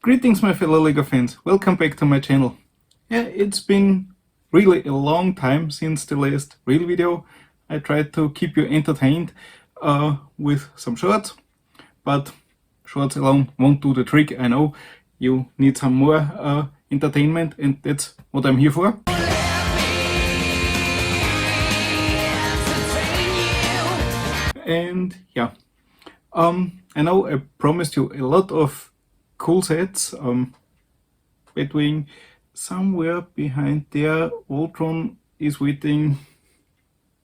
Greetings my fellow LEGO fans, welcome back to my channel. Yeah, it's been really a long time since the last real video. I tried to keep you entertained with some shorts, but shorts alone won't do the trick. I know you need some more entertainment, and that's what I'm here for. And yeah, I know I promised you a lot of cool sets. Between somewhere behind there, Voltron is waiting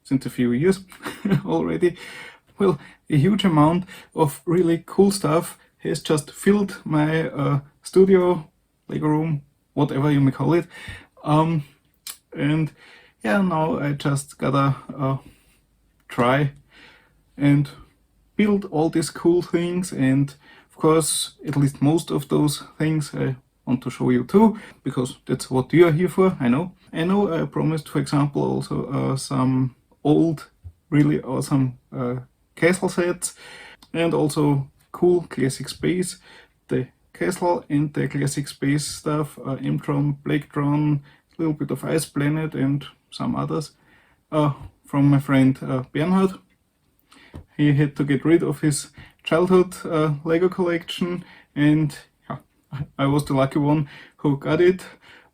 since a few years already. Well, a huge amount of really cool stuff has just filled my studio, Lego room, whatever you may call it. And yeah, now I just gotta try and build all these cool things, and of course at least most of those things I want to show you too, because that's what you are here for. I know I promised, for example, also some old really awesome castle sets, and also cool classic space, the castle and the classic space stuff, M-Tron, Blake-Tron, a little bit of Ice Planet and some others from my friend Bernhard. He had to get rid of his childhood Lego collection, and yeah, I was the lucky one who got it.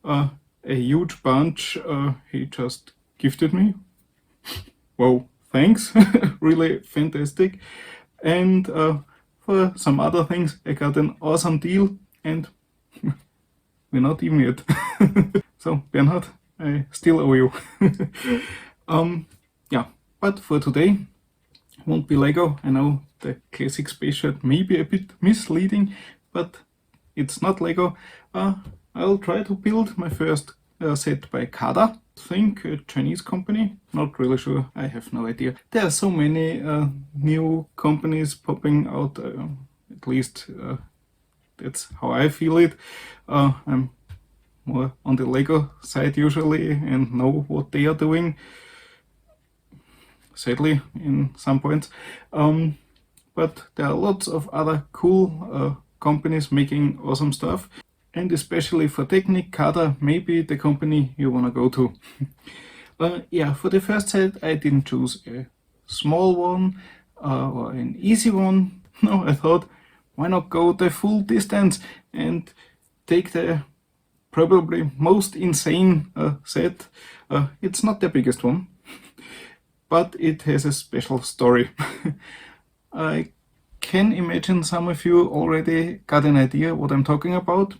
A huge bunch he just gifted me. Wow, thanks, really fantastic. And for some other things I got an awesome deal, and we're not even yet. So Bernhard, I still owe you. Yeah, but for today won't be Lego. I know the classic space shirt may be a bit misleading, but it's not Lego. I'll try to build my first set by Cada. I think a Chinese company, not really sure, I have no idea. There are so many new companies popping out, at least that's how I feel it. I'm more on the Lego side usually and know what they are doing, sadly in some points, but there are lots of other cool companies making awesome stuff, and especially for Technic, Cada may be the company you want to go to. Yeah, for the first set I didn't choose a small one or an easy one. No, I thought, why not go the full distance and take the probably most insane set. It's not the biggest one, but it has a special story. I can imagine some of you already got an idea what I'm talking about,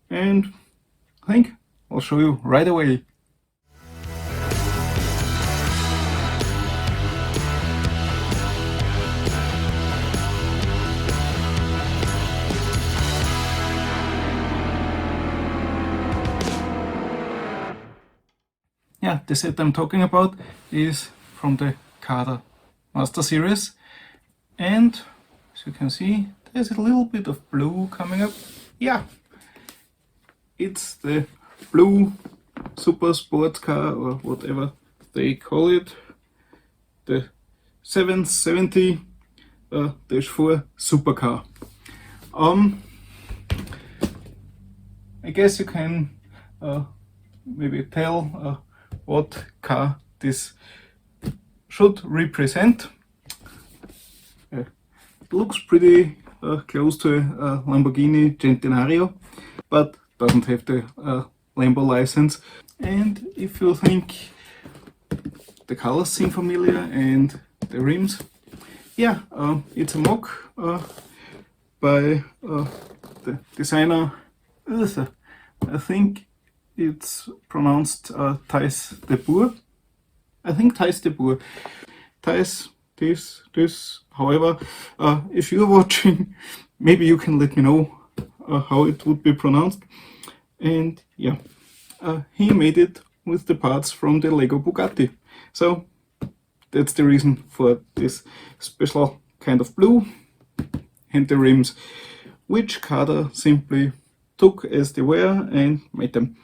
and I think I'll show you right away. Yeah, the set I'm talking about is from the Cada Master Series, and as you can see there's a little bit of blue coming up. Yeah, it's the blue super sports car, or whatever they call it, the 770-4 Supercar. I guess you can maybe tell what car this should represent. It looks pretty close to a Lamborghini Centenario, but doesn't have the Lambo license. And if you think the colors seem familiar and the rims, yeah, it's a mock by the designer. I think it's pronounced Thijs de Boer. I think Thijs de Boer. Thijs, this. However, if you're watching, maybe you can let me know how it would be pronounced. And yeah, he made it with the parts from the Lego Bugatti. So that's the reason for this special kind of blue, and the rims, which Cada simply took as they were and made them.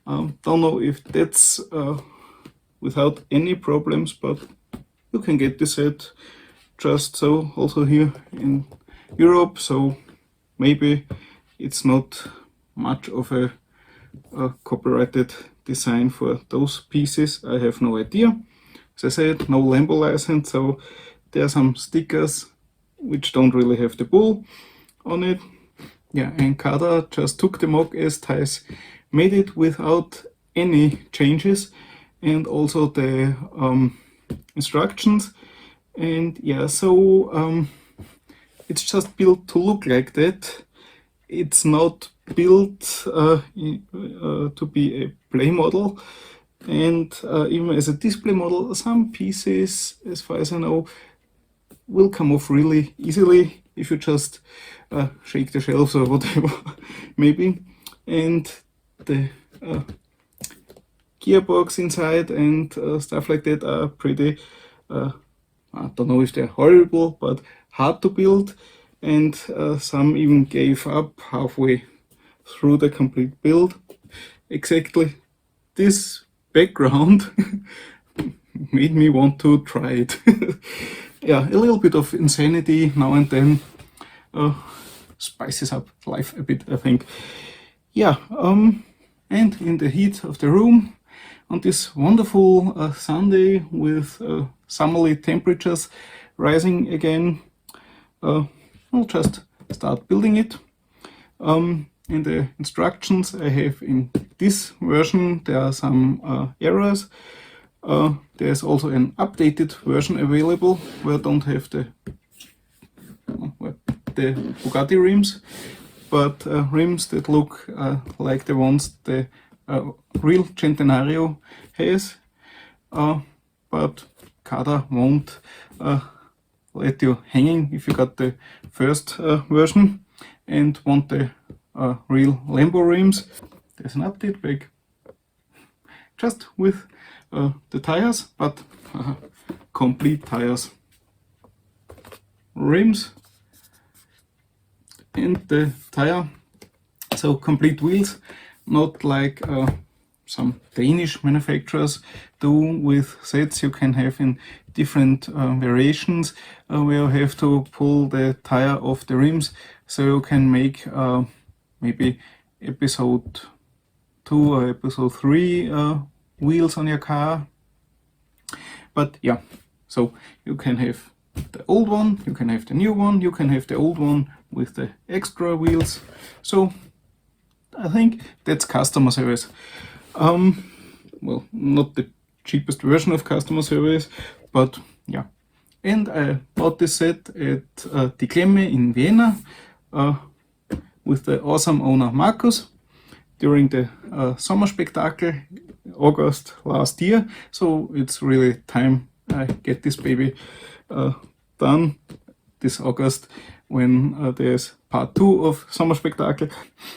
Don't know if that's without any problems, but you can get the set just so also here in Europe, so maybe it's not much of a copyrighted design for those pieces. I have no idea. As I said, no Lambo license, so there are some stickers which don't really have the bull on it. Yeah, and Cada just took the mock as ties, made it without any changes, and also the instructions. And yeah, so it's just built to look like that. It's not built to be a play model, and even as a display model, some pieces, as far as I know, will come off really easily if you just shake the shelves or whatever, maybe. And the gearbox inside and stuff like that are pretty, I don't know if they're horrible, but hard to build. And some even gave up halfway through the complete build. Exactly this background made me want to try it. Yeah, a little bit of insanity now and then spices up life a bit, I think. Yeah, and in the heat of the room, on this wonderful Sunday with summerly temperatures rising again, I'll just start building it. In the instructions I have in this version, there are some errors. There's also an updated version available where I don't have the Bugatti rims, but rims that look like the ones the real Centenario has. But Cada won't let you hanging if you got the first version and want the real Lambo rims. There's an update bag just with the tires, but complete tires, rims, and the tire, so complete wheels, not like some Danish manufacturers do with sets you can have in different variations, where you have to pull the tire off the rims so you can make maybe episode 2 or episode 3 wheels on your car. But yeah, so you can have the old one, you can have the new one, you can have the old one with the extra wheels. So I think that's customer service. Well, not the cheapest version of customer service, but yeah. And I bought this set at the Klemme in Vienna with the awesome owner Markus during the Sommer-Spektakel August last year. So it's really time I get this baby done this August when there's part 2 of Sommer-Spektakel.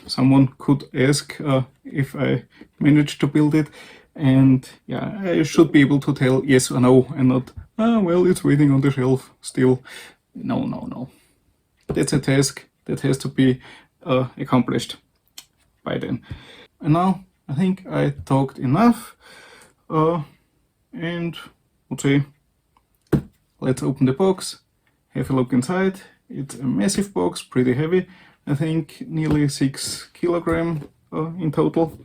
Someone could ask if I managed to build it, and yeah, I should be able to tell yes or no and not, well, it's waiting on the shelf still. No. That's a task that has to be accomplished by then. And now I think I talked enough, and would say let's open the box, have a look inside. It's a massive box, pretty heavy, I think nearly 6 kilograms in total.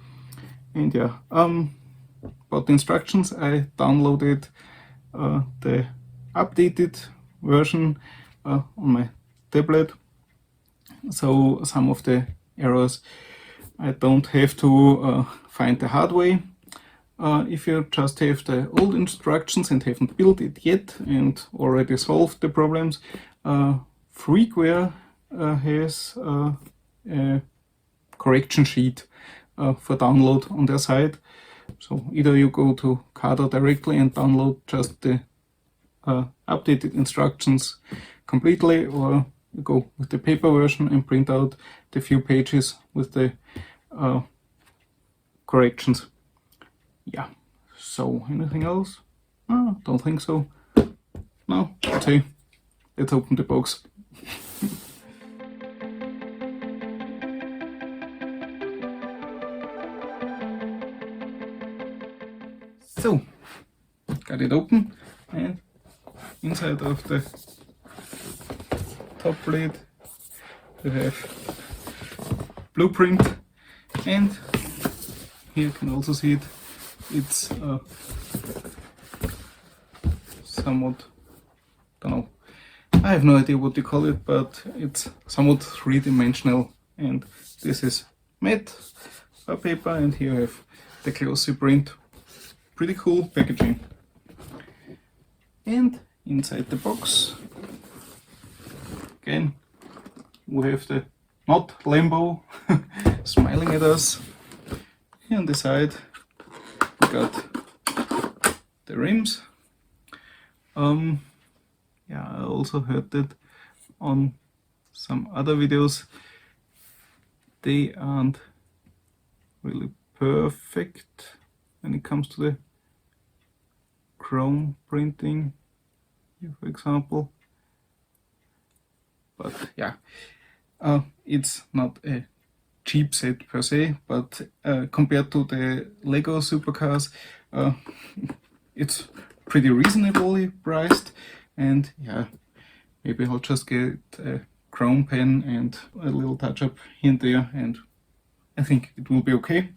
And yeah, about the instructions, I downloaded the updated version on my tablet, so some of the errors I don't have to find the hard way. If you just have the old instructions and haven't built it yet and already solved the problems, Freakware has a correction sheet for download on their site. So either you go to Cada directly and download just the updated instructions completely, or you go with the paper version and print out the few pages with the corrections. Yeah, so anything else? Don't think so. No, okay, let's open the box. So, got it open, and inside of the top plate we have blueprint, and here you can also see it. It's somewhat, don't know, I have no idea what you call it, but it's somewhat three-dimensional, and this is matte paper, and here you have the glossy print. Pretty cool packaging. And inside the box, again, we have the not Lambo smiling at us. Here on the side we got the rims. Yeah, I also heard that on some other videos they aren't really perfect when it comes to the chrome printing, here for example. But yeah, it's not a cheap set per se, but compared to the Lego supercars, it's pretty reasonably priced. And yeah, maybe I'll just get a chrome pen and a little touch-up here and there, and I think it will be okay.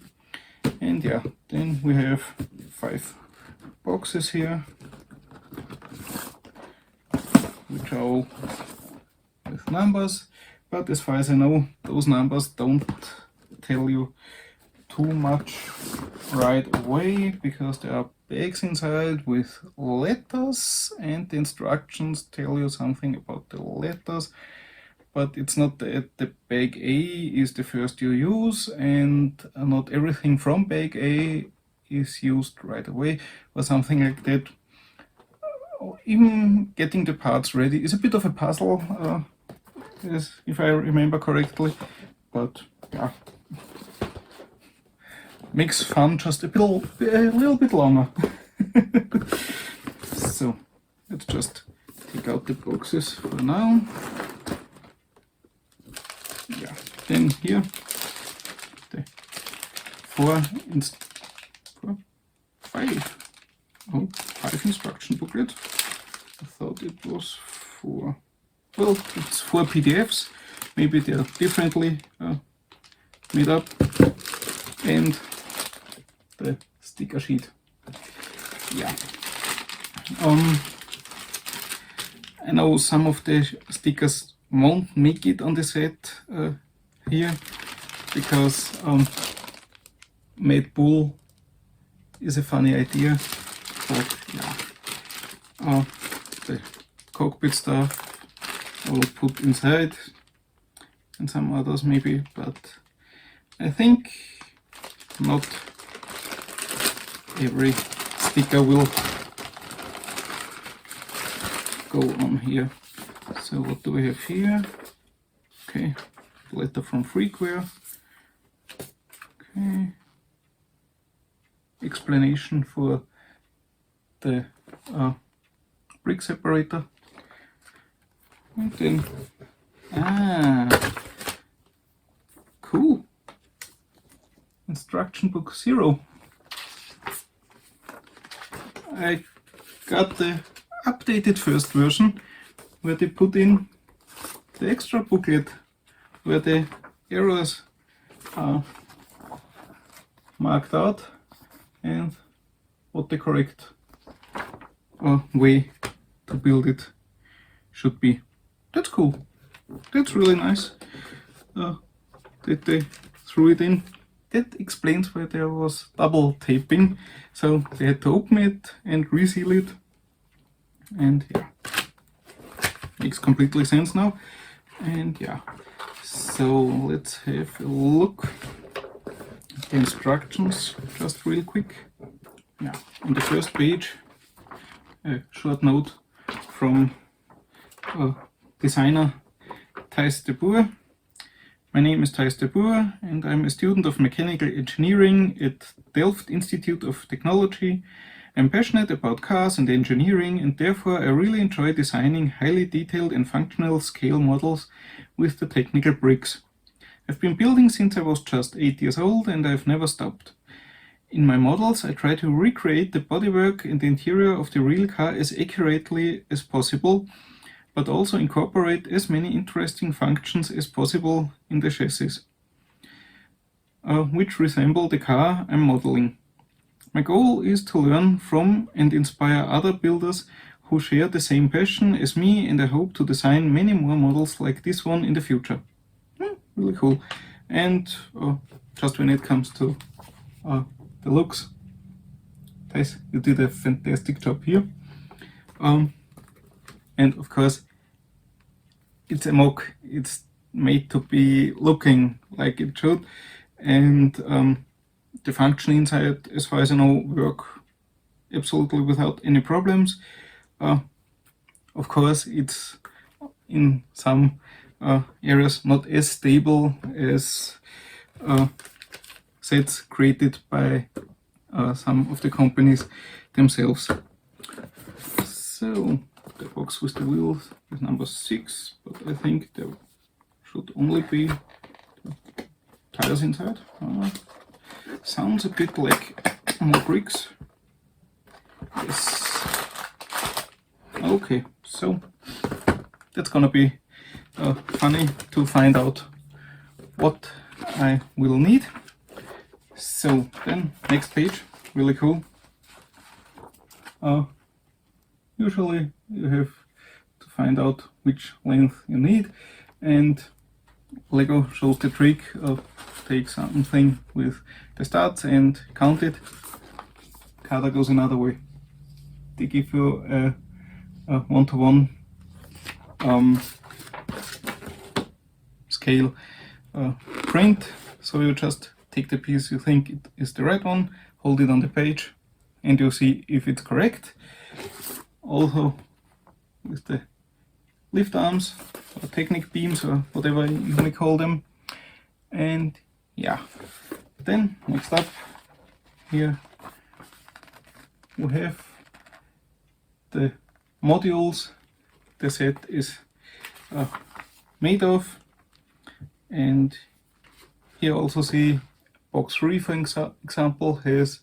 And yeah, then we have 5 boxes here, which are all with numbers, but as far as I know, those numbers don't tell you too much right away, because there are bags inside with letters, and the instructions tell you something about the letters, but it's not that the bag A is the first you use, and not everything from bag A is used right away, or something like that. Even getting the parts ready is a bit of a puzzle, if I remember correctly, but yeah, makes fun just a little bit longer. So let's just take out the boxes for now. Yeah, then here the 5 instruction booklet. I thought it was 4. Well, it's 4 PDFs. Maybe they're differently made up. And the sticker sheet. Yeah. I know some of the stickers won't make it on the set here, because made bull is a funny idea, but yeah, the cockpit stuff I will put inside, and some others maybe, but I think not every sticker will go on here. So what do we have here? Okay, letter from freeware. Okay, explanation for the brick separator. And then, cool, instruction book 0. I got the updated first version, where they put in the extra booklet where the errors are marked out and what the correct way to build it should be. That's cool. That's really nice that they threw it in. That explains why there was double taping, so they had to open it and reseal it, and yeah, makes completely sense now. And yeah, so let's have a look at the instructions just real quick. Yeah, on the first page, a short note from designer Thijs de Boer. My name is Thijs de Boer, and I'm a student of mechanical engineering at Delft Institute of Technology. I'm passionate about cars and engineering, and therefore I really enjoy designing highly detailed and functional scale models with the technical bricks. I've been building since I was just 8 years old, and I've never stopped. In my models, I try to recreate the bodywork and the interior of the real car as accurately as possible, but also incorporate as many interesting functions as possible in the chassis. which resemble the car I'm modeling. My goal is to learn from and inspire other builders who share the same passion as me, and I hope to design many more models like this one in the future. Really cool. And just when it comes to the looks, guys, you did a fantastic job here. And of course, it's a mock. It's made to be looking like it should, and the function inside, as far as I know, work absolutely without any problems. Of course, it's in some areas not as stable as sets created by some of the companies themselves. So the box with the wheels is number 6, but I think there should only be tires inside. Sounds a bit like more bricks. Yes. Okay, so that's gonna be funny to find out what I will need. So then, next page, really cool. Usually you have to find out which length you need, and Lego shows the trick of take something with the studs and count it. Cada goes another way. They give you a one-to-one scale print, so you just take the piece you think it is the right one, hold it on the page, and you see if it's correct. Also with the lift arms or Technic beams or whatever you may call them. And yeah, then next up here we have the modules the set is made of, and here also see box 3, for example, has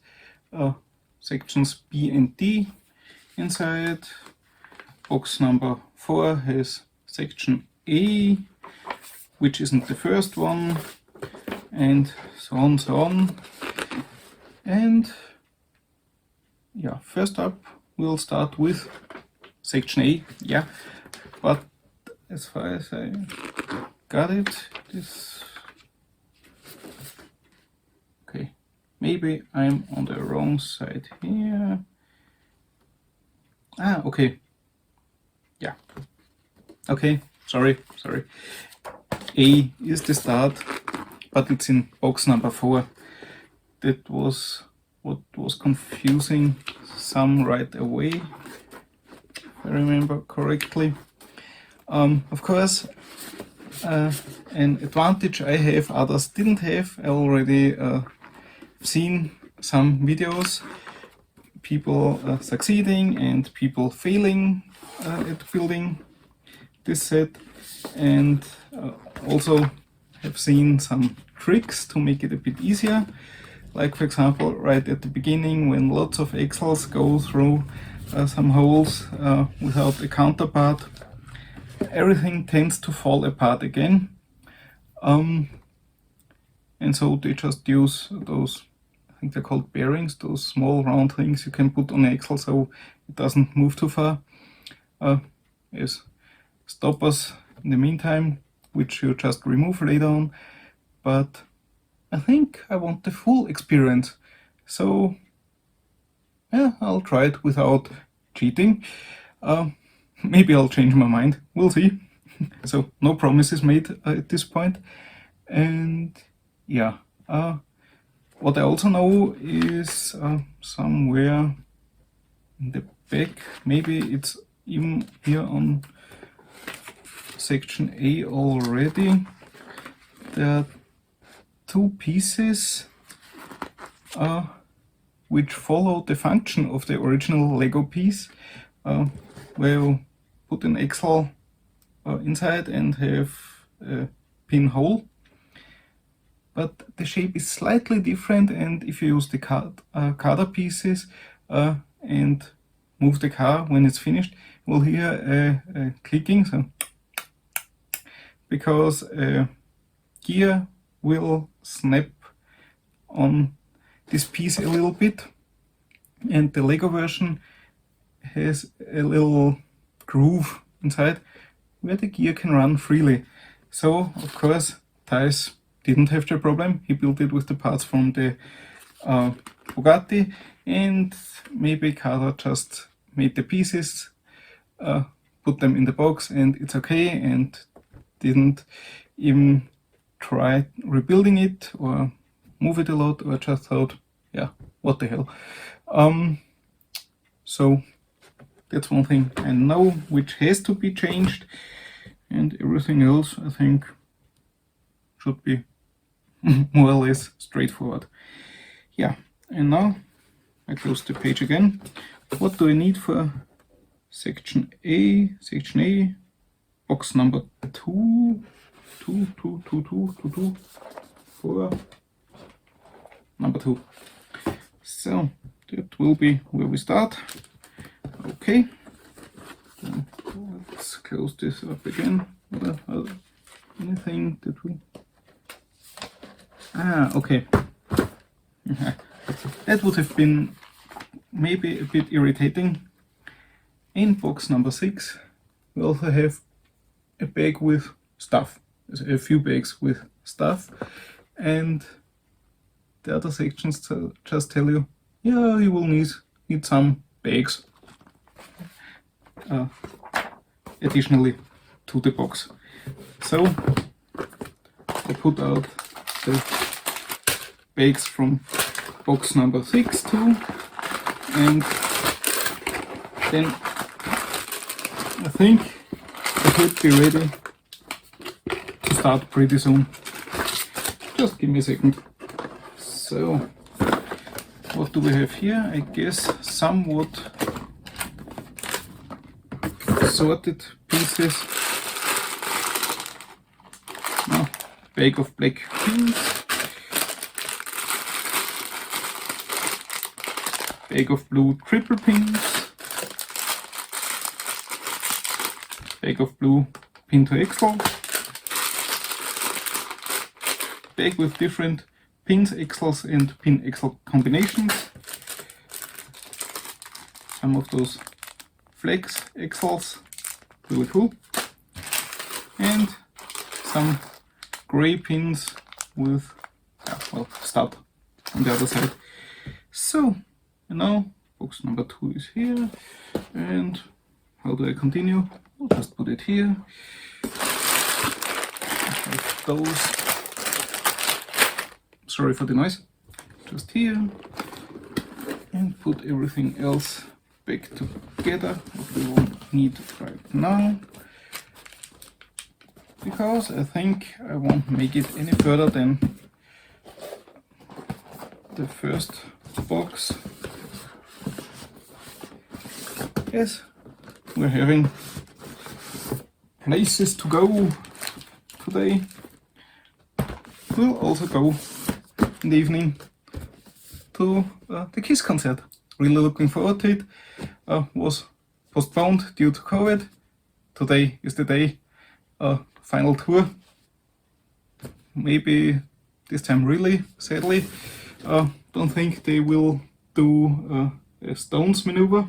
sections B and D inside. Box number 4 has section A, which isn't the first one, and so on, so on. And yeah, first up we'll start with section A. Yeah, but as far as I got it, this... okay, maybe I'm on the wrong side here. Ah, okay. Yeah. Okay, sorry. A is the start, but it's in box number 4. That was what was confusing some right away, if I remember correctly. Of course, an advantage I have others didn't have. I already seen some videos, people succeeding and people failing at building this set, and also have seen some tricks to make it a bit easier. Like, for example, right at the beginning, when lots of axles go through some holes without a counterpart, everything tends to fall apart again. And so they just use those, I think they're called bearings, those small round things you can put on an axle so it doesn't move too far, as stoppers in the meantime, which you just remove later on. But I think I want the full experience, so yeah, I'll try it without cheating. Maybe I'll change my mind, we'll see. So no promises made at this point. And yeah, what I also know is somewhere in the back, maybe it's even here on section A already, there are 2 pieces which follow the function of the original Lego piece, where you put an axle inside and have a pinhole. But the shape is slightly different, and if you use the Cada pieces and move the car when it's finished, you will hear a clicking, so because a gear will snap on this piece a little bit, and the Lego version has a little groove inside where the gear can run freely. So of course Thijs didn't have the problem. He built it with the parts from the Bugatti, and maybe Cada just made the pieces, put them in the box, and it's okay, and didn't even try rebuilding it or move it a lot, or just thought, yeah, what the hell. So that's one thing I know which has to be changed, and everything else I think should be more or less straightforward. Yeah, and now I close the page again. What do I need for section A? Section A, box number 2, 4, number 2. So that will be where we start. Okay, then let's close this up again. Anything that we... okay. That would have been maybe a bit irritating. In box number 6 we also have a bag with stuff. There's a few bags with stuff, and the other sections just tell you, yeah, you will need some bags additionally to the box. So I put out the bags from box number 6 too, and then I think I should be ready to start pretty soon. Just give me a second. So what do we have here? I guess somewhat sorted pieces. Now, bag of black pins, bag of blue triple pins, bag of blue pin to axle, bag with different pins, axles and pin axle combinations, some of those flex axles, really cool, and some gray pins with stud on the other side. So, and now box number 2 is here, and how do I continue? I'll just put it here. Those, sorry for the noise, just here, and put everything else back together, what we won't need right now, because I think I won't make it any further than the first box. Yes, we're having places to go today. We'll also go in the evening to the Kiss concert. Really looking forward to it. Was postponed due to COVID. Today is the day. Final tour. Maybe this time really, sadly. Don't think they will do a Stones maneuver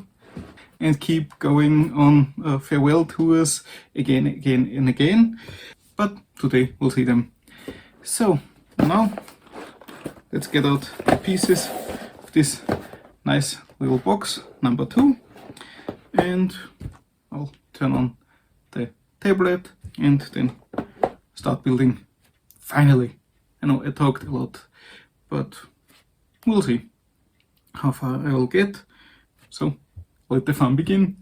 and keep going on farewell tours again and again. But today we'll see them. So now let's get out the pieces of this nice little box number 2, and I'll turn on the tablet and then start building. Finally. I know I talked a lot, but we'll see how far I will get. So let the fun begin.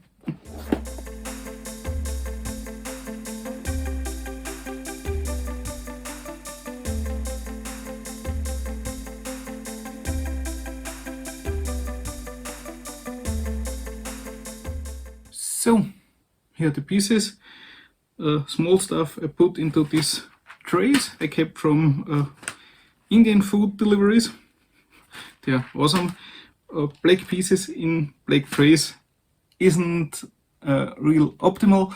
So here are the pieces. Small stuff I put into these trays I kept from Indian food deliveries. They are awesome. Black pieces in black trays isn't real optimal,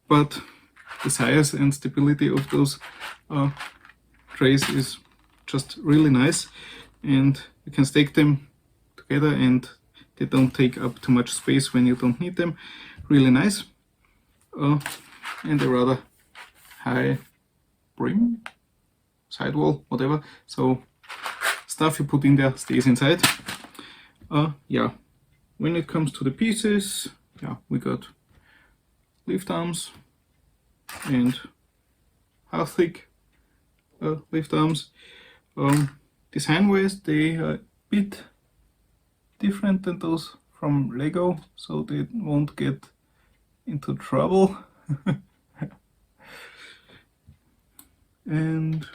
but the size and stability of those trays is just really nice. and you can stack them together and they don't take up too much space when you don't need them. Really nice. And a rather high brim, sidewall, whatever. So stuff you put in there stays inside. Yeah, when it comes to the pieces, yeah, we got lift arms and half thick lift arms. Design-wise, they are a bit different than those from Lego, so they won't get into trouble. And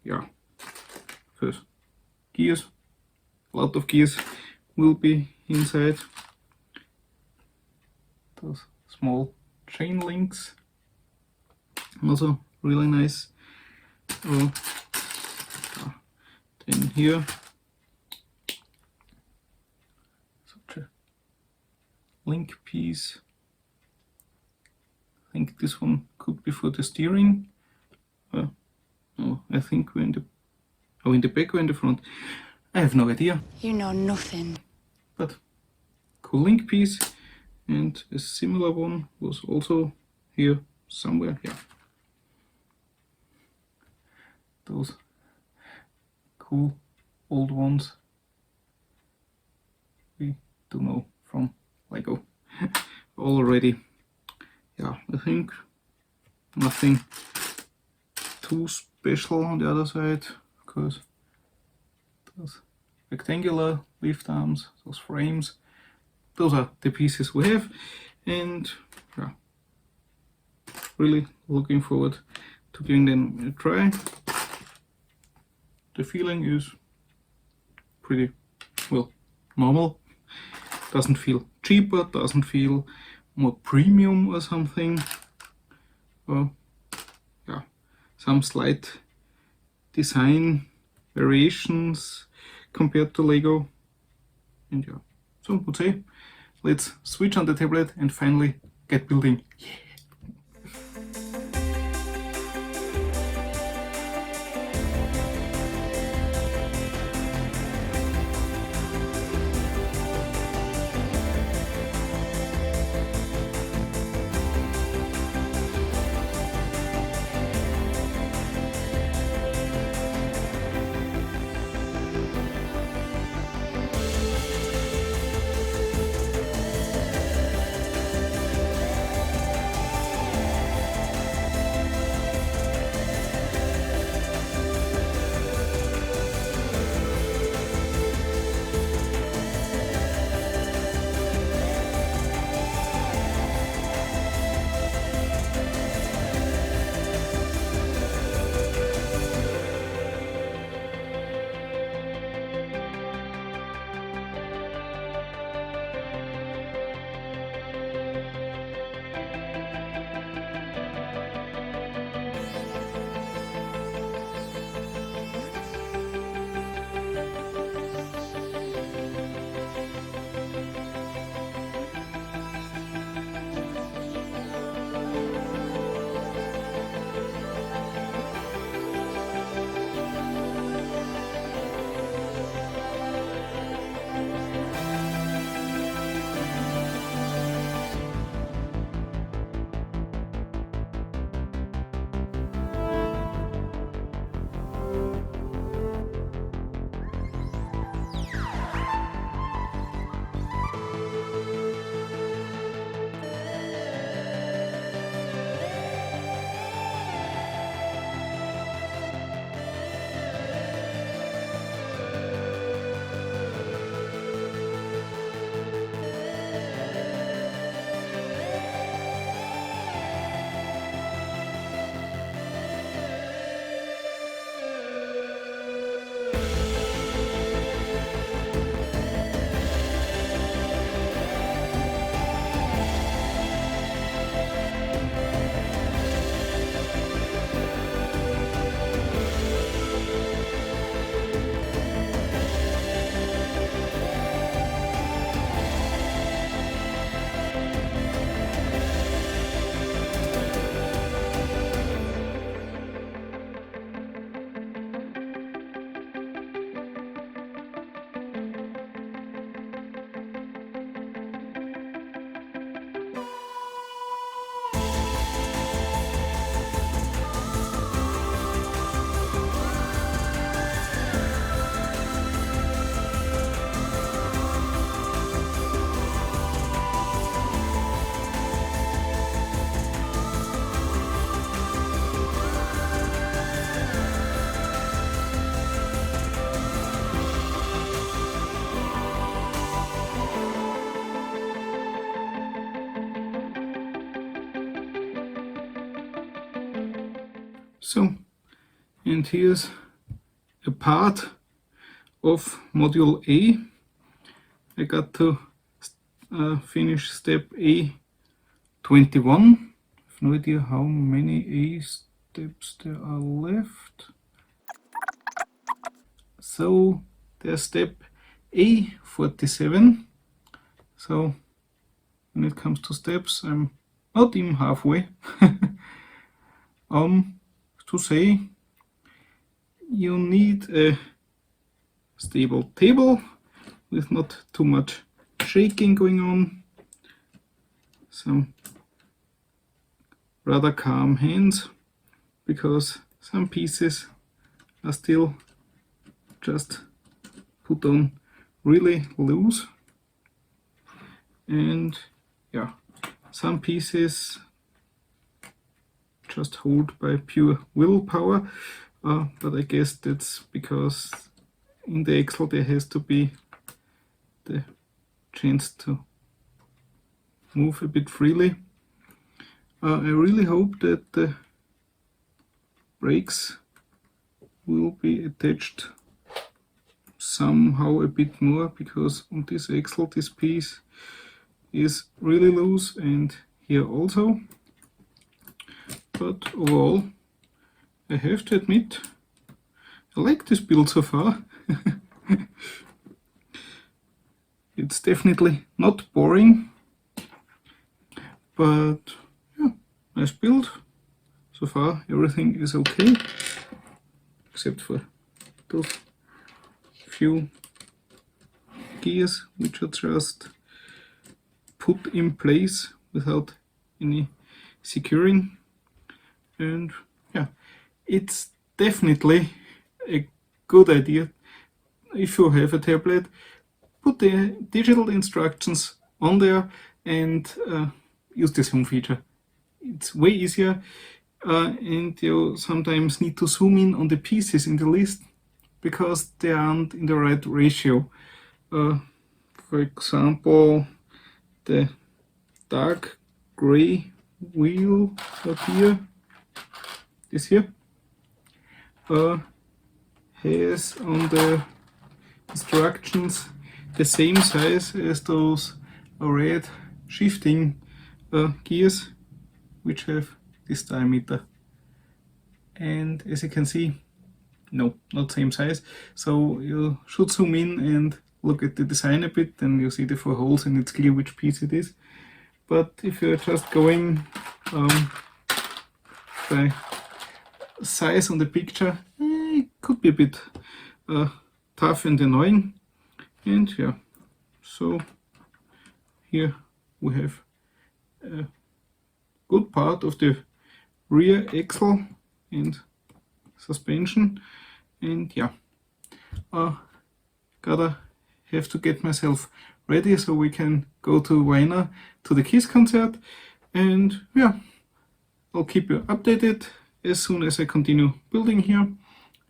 yeah, first gears, a lot of gears will be inside. Those small chain links, also really nice. Then here, such a link piece. I think this one could be for the steering. No, I think we're in the back or in the front. I have no idea. You know nothing. But cool link piece, and a similar one was also here somewhere. Yeah, those cool old ones we do know from Lego already. Yeah, I think nothing too special on the other side, because those rectangular lift arms, those frames, those are the pieces we have. And yeah, really looking forward to giving them a try. The feeling is pretty, well, normal. Doesn't feel cheaper, doesn't feel more premium or something. Yeah, some slight design variations compared to Lego. And yeah, so I would say, let's switch on the tablet and finally get building. Yeah. So, and here's a part of module A. I got to finish step A21. I have no idea how many A steps there are left. So there's step A47. So when it comes to steps, I'm not even halfway. To say, you need a stable table with not too much shaking going on, some rather calm hands, because some pieces are still just put on really loose, and yeah, some pieces just hold by pure willpower, but I guess that's because in the axle there has to be the chance to move a bit freely. I really hope that the brakes will be attached somehow a bit more, because on this axle this piece is really loose, and here also. But overall, I have to admit, I like this build so far. It's definitely not boring, but yeah, nice build. So far everything is okay, except for those few gears which are just put in place without any securing. And yeah, it's definitely a good idea, if you have a tablet, put the digital instructions on there and use this home feature. It's way easier, and you sometimes need to zoom in on the pieces in the list because they aren't in the right ratio. For example, the dark gray wheel up here, this here, has on the instructions the same size as those red shifting gears, which have this diameter. And as you can see, no, not same size. So you should zoom in and look at the design a bit, and you see the 4 holes and it's clear which piece it is. But if you're just going by size on the picture, it could be a bit tough and annoying. And yeah, so here we have a good part of the rear axle and suspension, and yeah, gotta have to get myself ready so we can go to Wien to the Kiss concert. And yeah, I'll keep you updated as soon as I continue building here.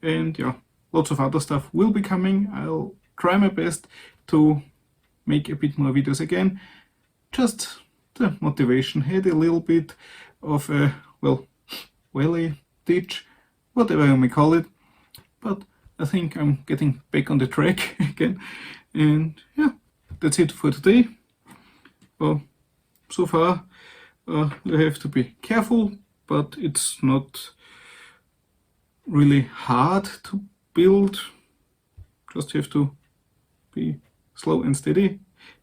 And yeah, lots of other stuff will be coming. I'll try my best to make a bit more videos again. Just the motivation had a little bit of a, well, valley, ditch, whatever you may call it, but I think I'm getting back on the track again. And yeah, that's it for today. So far you have to be careful, but it's not really hard to build. Just have to be slow and steady,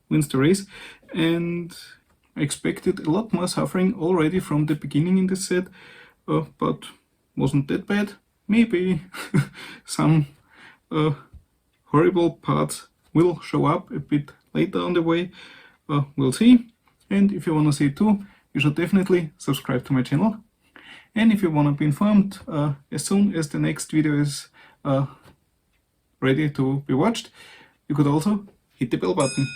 wins the race. And I expected a lot more suffering already from the beginning in this set, but wasn't that bad. Maybe some horrible parts will show up a bit later on the way. We'll see. And if you want to see it too, you should definitely subscribe to my channel. And if you want to be informed as soon as the next video is ready to be watched, you could also hit the bell button.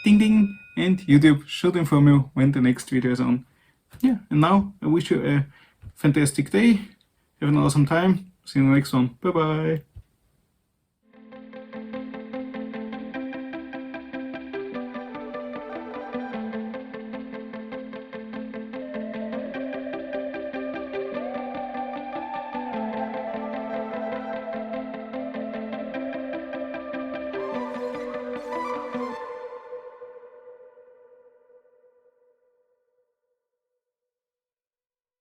Ding ding! And YouTube should inform you when the next video is on. Yeah, and now I wish you a fantastic day. Have an awesome time. See you in the next one. Bye bye.